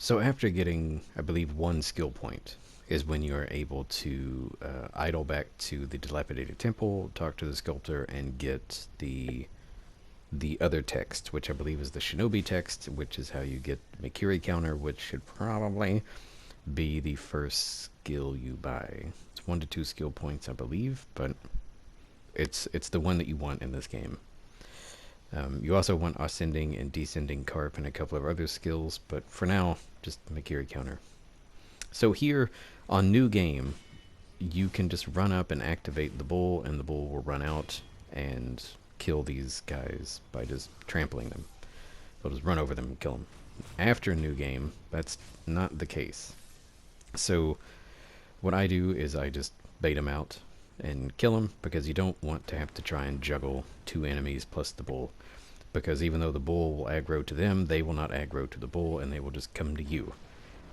So after getting, I believe, one skill point is when you are able to idle back to the dilapidated temple, talk to the sculptor, and get the other text, which I believe is the shinobi text, which is how you get Mikiri counter, which should probably be the first skill you buy. It's 1 to 2 skill points, I believe, but it's the one that you want in this game. You also want ascending and descending carp and a couple of other skills, but for now, just Mikiri counter. So here on new game, you can just run up and activate the bull, and the bull will run out and kill these guys by just trampling them. They'll just run over them and kill them. After a new game, that's not the case. So what I do is I just bait them out and kill them, because you don't want to have to try and juggle 2 enemies plus the bull. Because even though the bull will aggro to them, they will not aggro to the bull, and they will just come to you.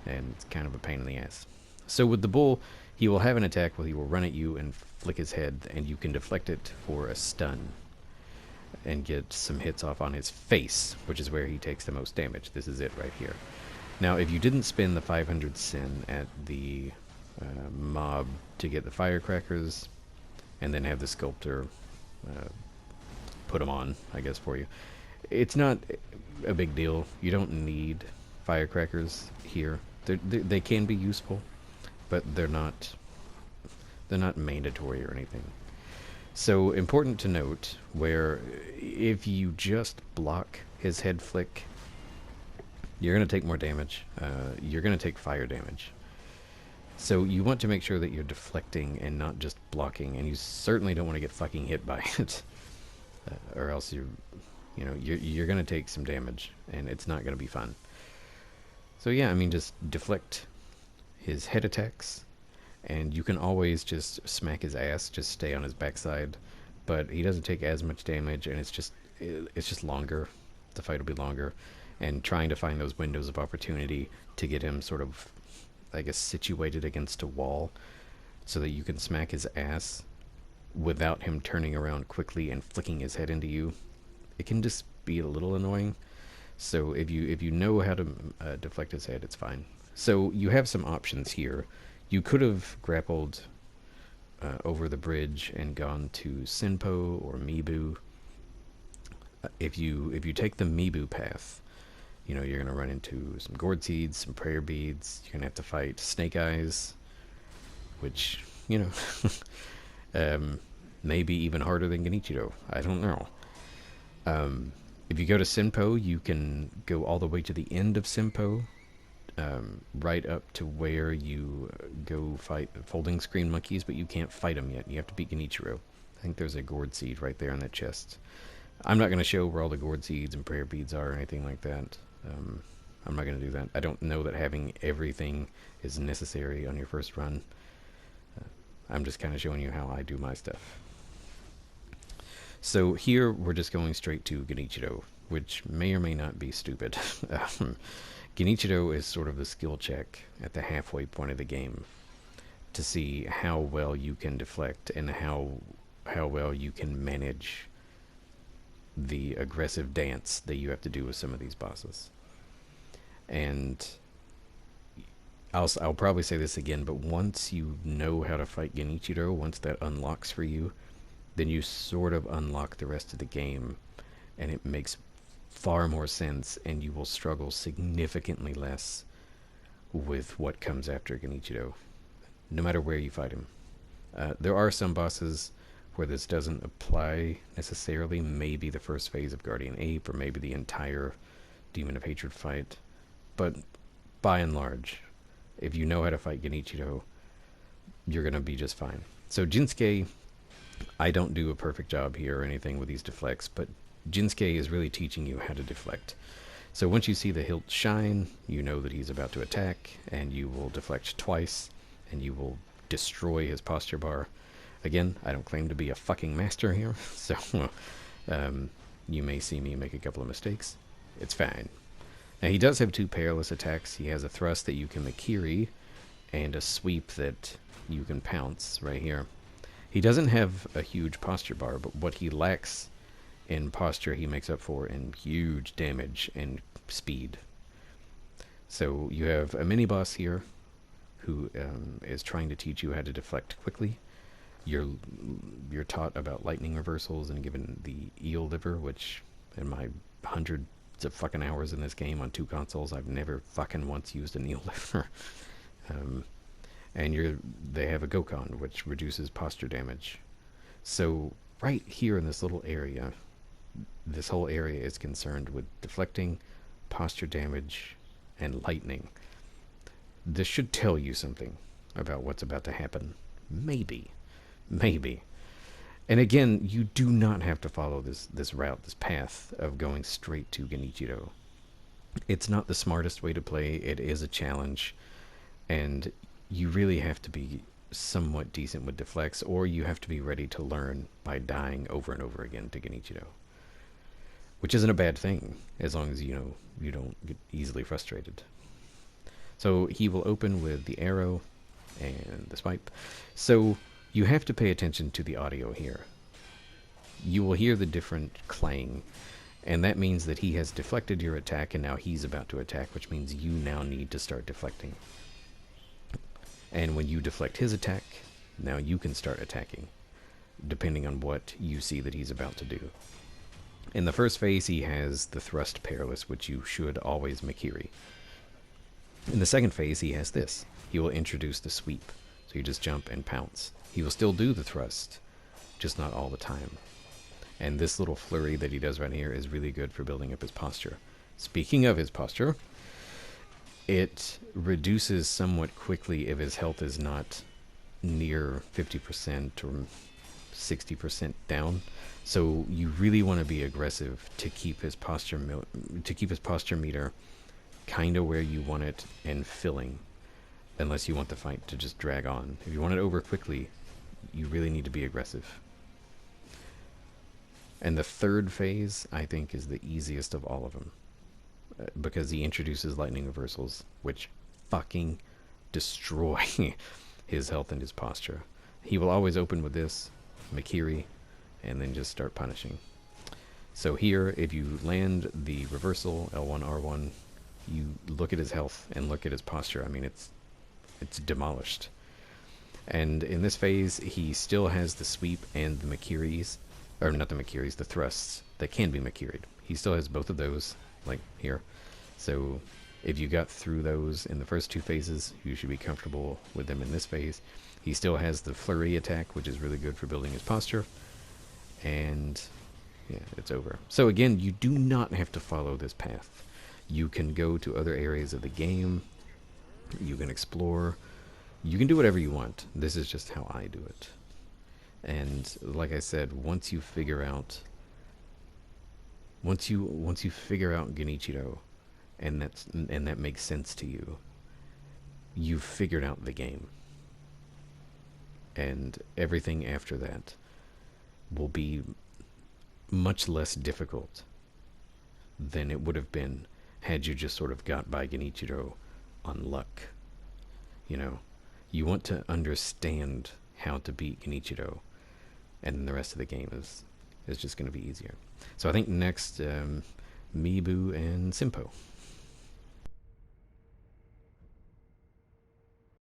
And it's kind of a pain in the ass. So with the bull, he will have an attack where he will run at you and flick his head, and you can deflect it for a stun and get some hits off on his face, which is where he takes the most damage. This is it right here. Now, if you didn't spend the 500 sin at the mob to get the firecrackers, and then have the sculptor put them on, I guess, for you, it's not a big deal. You don't need firecrackers here. They can be useful, but they're not mandatory or anything. So important to note, where if you just block his head flick, you're going to take more damage. You're going to take fire damage. So you want to make sure that you're deflecting and not just blocking, and you certainly don't want to get fucking hit by it, or else you're going to take some damage, and it's not going to be fun. So yeah, I mean, just deflect his head attacks, and you can always just smack his ass, just stay on his backside, but he doesn't take as much damage, and it's just longer. The fight will be longer, and trying to find those windows of opportunity to get him sort of, I guess, situated against a wall so that you can smack his ass without him turning around quickly and flicking his head into you. It can just be a little annoying. So if you know how to deflect his head, it's fine. So you have some options here. You could have grappled over the bridge and gone to Senpo or Mibu. If you take the Mibu path, you're going to run into some gourd seeds, some prayer beads. You're going to have to fight snake eyes, which, may be even harder than Genichiro. I don't know. If you go to Senpo, you can go all the way to the end of Senpo, right up to where you go fight folding screen monkeys, but you can't fight them yet. You have to beat Genichiro. I think there's a gourd seed right there in that chest. I'm not going to show where all the gourd seeds and prayer beads are or anything like that. I'm not going to do that. I don't know that having everything is necessary on your first run. I'm just kind of showing you how I do my stuff. So here we're just going straight to Genichiro, which may or may not be stupid. Genichiro is sort of the skill check at the halfway point of the game to see how well you can deflect and how well you can manage the aggressive dance that you have to do with some of these bosses. And I'll probably say this again, but once you know how to fight Genichiro, once that unlocks for you, then you sort of unlock the rest of the game, and it makes far more sense, and you will struggle significantly less with what comes after Genichiro, no matter where you fight him. There are some bosses where this doesn't apply necessarily, maybe the first phase of Guardian Ape, or maybe the entire Demon of Hatred fight, but by and large, if you know how to fight Genichiro, you're going to be just fine. So Jinsuke, I don't do a perfect job here or anything with these deflects, but Jinsuke is really teaching you how to deflect. So once you see the hilt shine, you know that he's about to attack, and you will deflect twice, and you will destroy his posture bar. Again, I don't claim to be a fucking master here, so you may see me make a couple of mistakes. It's fine. Now, he does have 2 perilous attacks. He has a thrust that you can Mikiri, and a sweep that you can pounce right here. He doesn't have a huge posture bar, but what he lacks in posture, he makes up for in huge damage and speed. So you have a mini boss here who is trying to teach you how to deflect quickly. You're you're taught about lightning reversals and given the eel liver, which in my hundreds of fucking hours in this game on 2 consoles, I've never fucking once used an eel liver. um, and they have a Gokon, which reduces posture damage. So right here in this little area, this whole area is concerned with deflecting, posture damage, and lightning. This should tell you something about what's about to happen. Maybe. Maybe. And again, you do not have to follow this route, this path of going straight to Genichiro. It's not the smartest way to play. It is a challenge. And you really have to be somewhat decent with deflects, or you have to be ready to learn by dying over and over again to Genichiro. Which isn't a bad thing, as long as you don't get easily frustrated. So he will open with the arrow and the swipe. So you have to pay attention to the audio here. You will hear the different clang, and that means that he has deflected your attack, and now he's about to attack, which means you now need to start deflecting. And when you deflect his attack, now you can start attacking, depending on what you see that he's about to do. In the first phase, he has the thrust perilous, which you should always Makiri. In the second phase, he has this. He will introduce the sweep, so you just jump and pounce. He will still do the thrust, just not all the time. And this little flurry that he does right here is really good for building up his posture. Speaking of his posture, it reduces somewhat quickly if his health is not near 50% or 60% down. So you really want to be aggressive to keep his posture meter kind of where you want it and filling, unless you want the fight to just drag on. If you want it over quickly, you really need to be aggressive. And the third phase, I think, is the easiest of all of them, because he introduces lightning reversals, which fucking destroy his health and his posture. He will always open with this, Makiri, and then just start punishing. So here, if you land the reversal, L1, R1, you look at his health and look at his posture. I mean, it's demolished. And in this phase, he still has the sweep and the Makiris, or not the Makiris, the thrusts that can be Makiri'd. He still has both of those, like here. So if you got through those in the first two phases, you should be comfortable with them in this phase. He still has the flurry attack, which is really good for building his posture. And yeah, it's over. So again, you do not have to follow this path. You can go to other areas of the game. You can explore. You can do whatever you want. This is just how I do it. And like I said, once you figure out Genichiro, and that makes sense to you, you've figured out the game. And everything after that will be much less difficult than it would have been had you just sort of got by Genichiro on luck. You know, you want to understand how to beat Genichiro, and then the rest of the game is just going to be easier. So I think next, Mibu and Simpo.